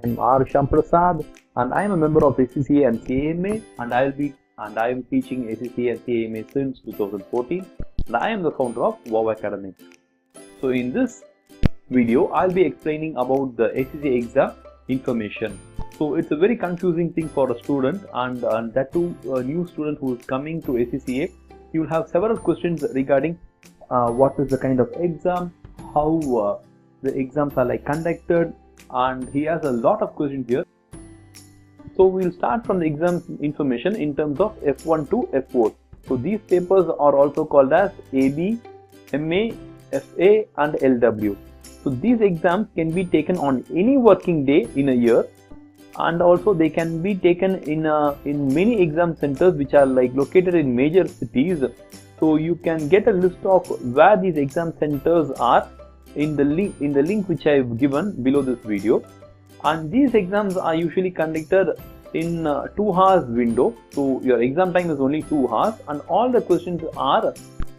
I'm R. Shamprasad, and I am a member of ACCA and CAMA, and I am teaching ACCA and CAMA since 2014, and I am the founder of WOW Academics. So in this video, I'll be explaining about the ACCA exam information. So it's a very confusing thing for a student, and that too a new student who is coming to ACCA. You will have several questions regarding what is the kind of exam, how the exams are like conducted, and he has a lot of questions here. So we'll start from the exam information in terms of F1 to F4. So these papers are also called as AB, MA, FA and LW. So these exams can be taken on any working day in a year, and also they can be taken in many exam centers which are like located in major cities. So you can get a list of where these exam centers are in the link which I have given below this video. And these exams are usually conducted in 2 hours window. So your exam time is only 2 hours, and all the questions are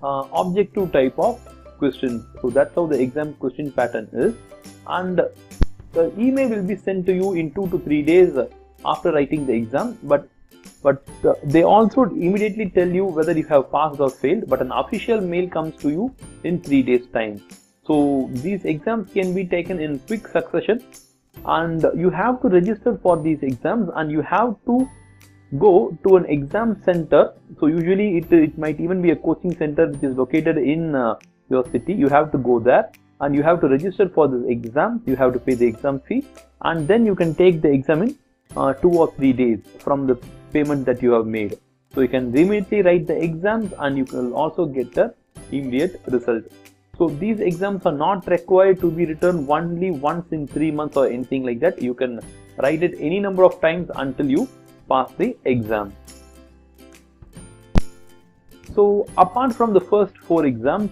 objective type of questions. So that's how the exam question pattern is, and the email will be sent to you in 2 to 3 days after writing the exam. But they also immediately tell you whether you have passed or failed, but an official mail comes to you in 3 days time. So these exams can be taken in quick succession, and you have to register for these exams, and you have to go to an exam center. So usually it might even be a coaching center which is located in your city. You have to go there and you have to register for this exam. You have to pay the exam fee, and then you can take the exam in 2 or 3 days from the payment that you have made. So you can immediately write the exams, and you can also get the immediate result. So these exams are not required to be written only once in 3 months or anything like that. You can write it any number of times until you pass the exam. So apart from the first 4 exams,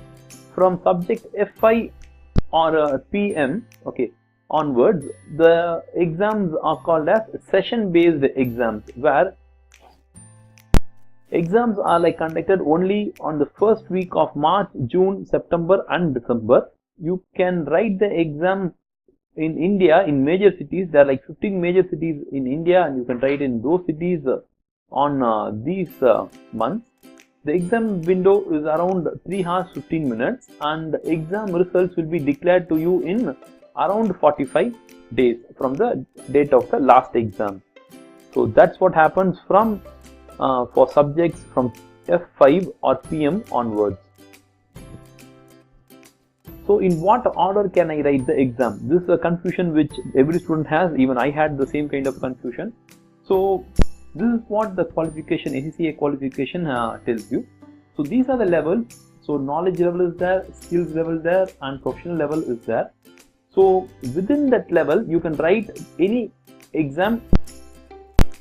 from subject FI or PM onwards, the exams are called as session based exams, where exams are like conducted only on the first week of March, June, September and December. You can write the exam in India in major cities. There are like 15 major cities in India, and you can write in those cities on these months. The exam window is around 3 hours 15 minutes, and the exam results will be declared to you in around 45 days from the date of the last exam. So that's what happens from for subjects from F5 or PM onwards. So in what order can I write the exam? This is a confusion which every student has. Even I had the same kind of confusion. So this is what the qualification, ACCA qualification tells you. So these are the levels. So knowledge level is there, skills level is there, and professional level is there. So within that level, you can write any exam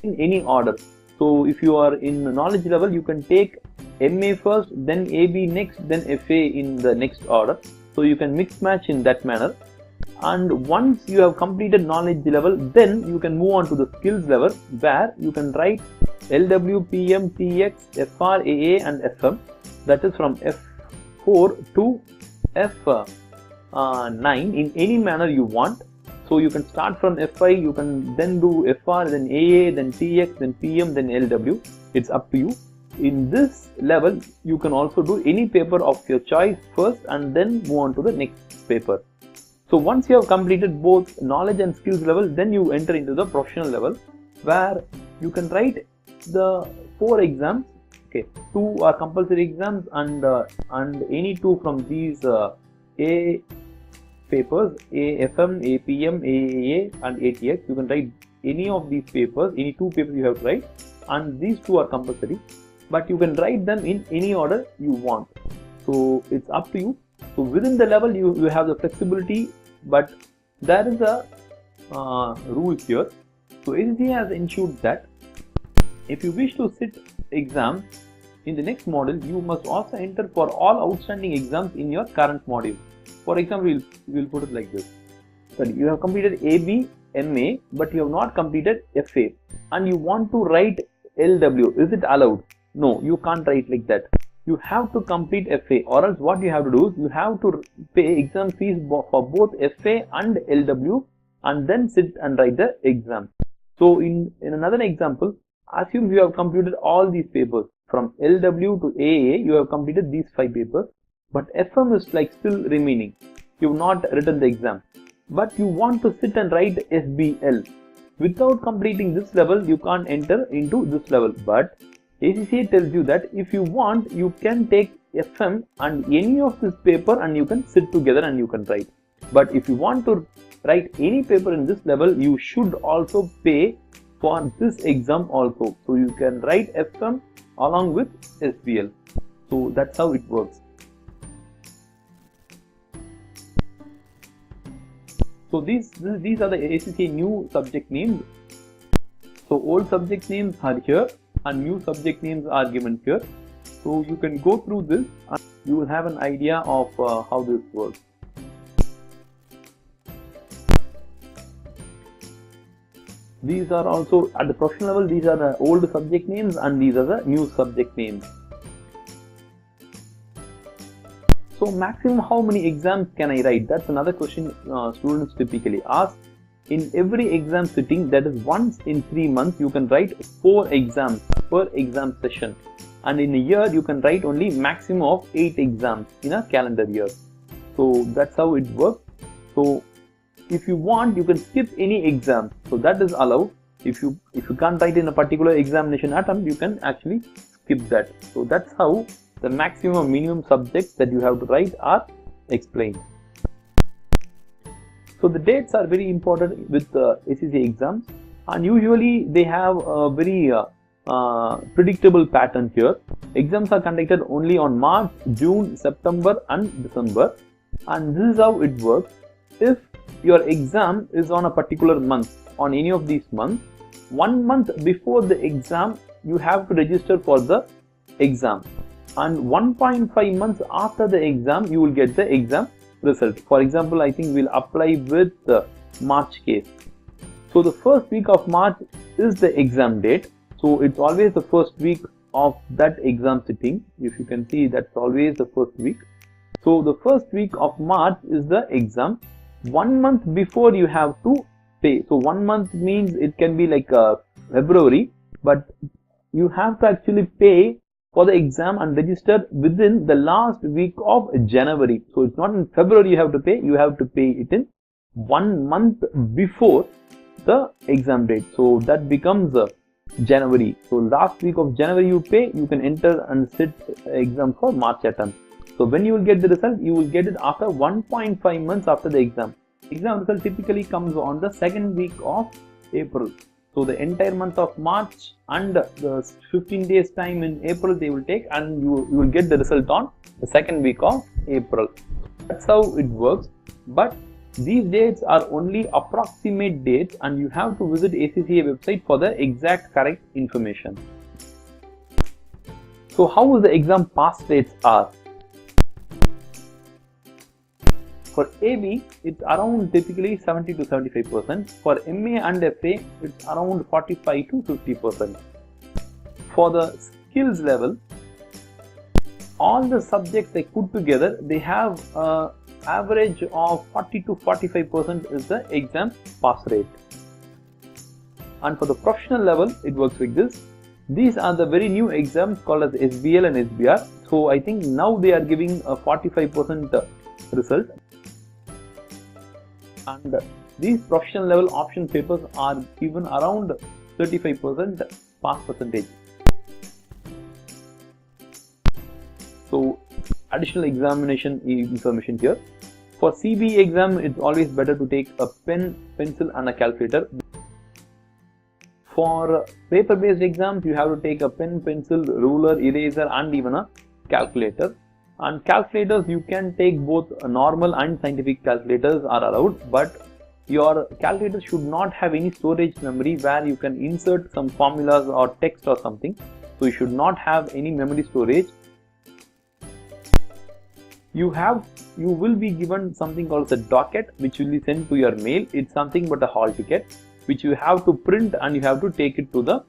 in any order. So if you are in knowledge level, you can take MA first, then AB next, then FA in the next order. So you can mix match in that manner. And once you have completed knowledge level, then you can move on to the skills level, where you can write LW, PM, TX, FR, AA and FM. That is from F4 to F9 in any manner you want. So you can start from FI, you can then do FR, then AA, then TX, then PM, then LW. It's up to you. In this level, you can also do any paper of your choice first, and then move on to the next paper. So once you have completed both knowledge and skills level, then you enter into the professional level, where you can write the 4 exams. 2 are compulsory exams, and any 2 from these A papers, AFM, APM, AAA and ATX. You can write any of these papers, any 2 papers you have to write, and these 2 are compulsory, but you can write them in any order you want. So it's up to you. So within the level you have the flexibility, but there is a rule here. So ACCA has ensured that if you wish to sit exam in the next module, you must also enter for all outstanding exams in your current module. For example, we'll put it like this. You have completed AB, MA, but you have not completed FA, and you want to write LW. Is it allowed? No, you can't write like that. You have to complete FA, or else what you have to do is you have to pay exam fees for both FA and LW, and then sit and write the exam. So in another example, assume you have completed all these papers from LW to AA, you have completed these 5 papers, but FM is like still remaining. You have not written the exam, but you want to sit and write SBL. Without completing this level, you can't enter into this level, but ACCA tells you that if you want, you can take FM and any of this paper and you can sit together and you can write. But if you want to write any paper in this level, you should also pay for this exam also. So you can write FM along with SBL. So that's how it works. So these are the ACCA new subject names. So old subject names are here and new subject names are given here. So you can go through this and you will have an idea of how this works. These are also at the professional level, these are the old subject names and these are the new subject names. So maximum how many exams can I write? That's another question students typically ask. In every exam sitting, that is once in 3 months, you can write 4 exams per exam session. And in a year, you can write only maximum of 8 exams in a calendar year. So that's how it works. So if you want, you can skip any exam. So that is allowed. If you can't write in a particular examination attempt, you can actually skip that. So that's how the maximum minimum subjects that you have to write are explained. So the dates are very important with ACCA exams, and usually they have a very predictable pattern here. Exams are conducted only on March, June, September and December, and this is how it works. If your exam is on a particular month, on any of these months, 1 month before the exam you have to register for the exam, and 1.5 months after the exam you will get the exam result. For example, I think we'll apply with the March case. So the first week of March is the exam date. So it's always the first week of that exam sitting. If you can see, that's always the first week. So the first week of March is the exam. 1 month before you have to pay. So 1 month means it can be like February, but you have to actually pay for the exam and register within the last week of January. So it's not in February you have to pay, you have to pay it in 1 month before the exam date. So that becomes January. So last week of January you pay, you can enter and sit exam for March attempt. So when you will get the result, you will get it after 1.5 months after the exam. Exam result typically comes on the second week of April. So the entire month of March and the 15 days time in April they will take, and you will get the result on the second week of April. That's how it works. But these dates are only approximate dates, and you have to visit ACCA website for the exact correct information. So how is the exam pass rates are? For AB, it's around typically 70 to 75%. For MA and FA, it's around 45 to 50%. For the skills level, all the subjects they put together, they have an average of 40 to 45% is the exam pass rate. And for the professional level, it works like this. These are the very new exams called as SBL and SBR. So I think now they are giving a 45% result. And these professional level option papers are given around 35% pass percentage. So additional examination information here. For CBE exam, it's always better to take a pen, pencil and a calculator. For paper based exams, you have to take a pen, pencil, ruler, eraser and even a calculator. And calculators, you can take both normal and scientific calculators are allowed, but your calculator should not have any storage memory where you can insert some formulas or text or something. So you should not have any memory storage. You will be given something called the docket, which will be sent to your mail. It's something but a hall ticket, which you have to print and you have to take it to the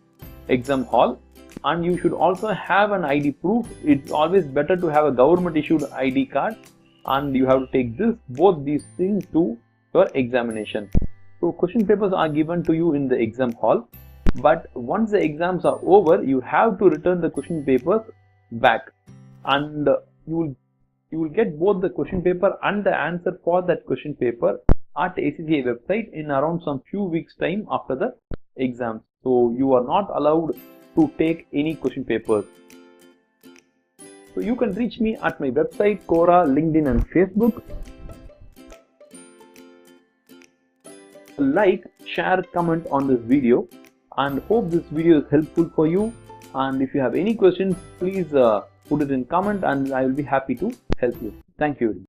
exam hall. And you should also have an ID proof. It's always better to have a government issued ID card, and you have to take both these things to your examination. So question papers are given to you in the exam hall, but once the exams are over, you have to return the question papers back, and you will get both the question paper and the answer for that question paper at ACCA website in around some few weeks time after the exams. So you are not allowed to take any question papers. So you can reach me at my website, Quora, LinkedIn and Facebook. Like, share, comment on this video, and hope this video is helpful for you. And if you have any questions, please put it in comment and I will be happy to help you. Thank you.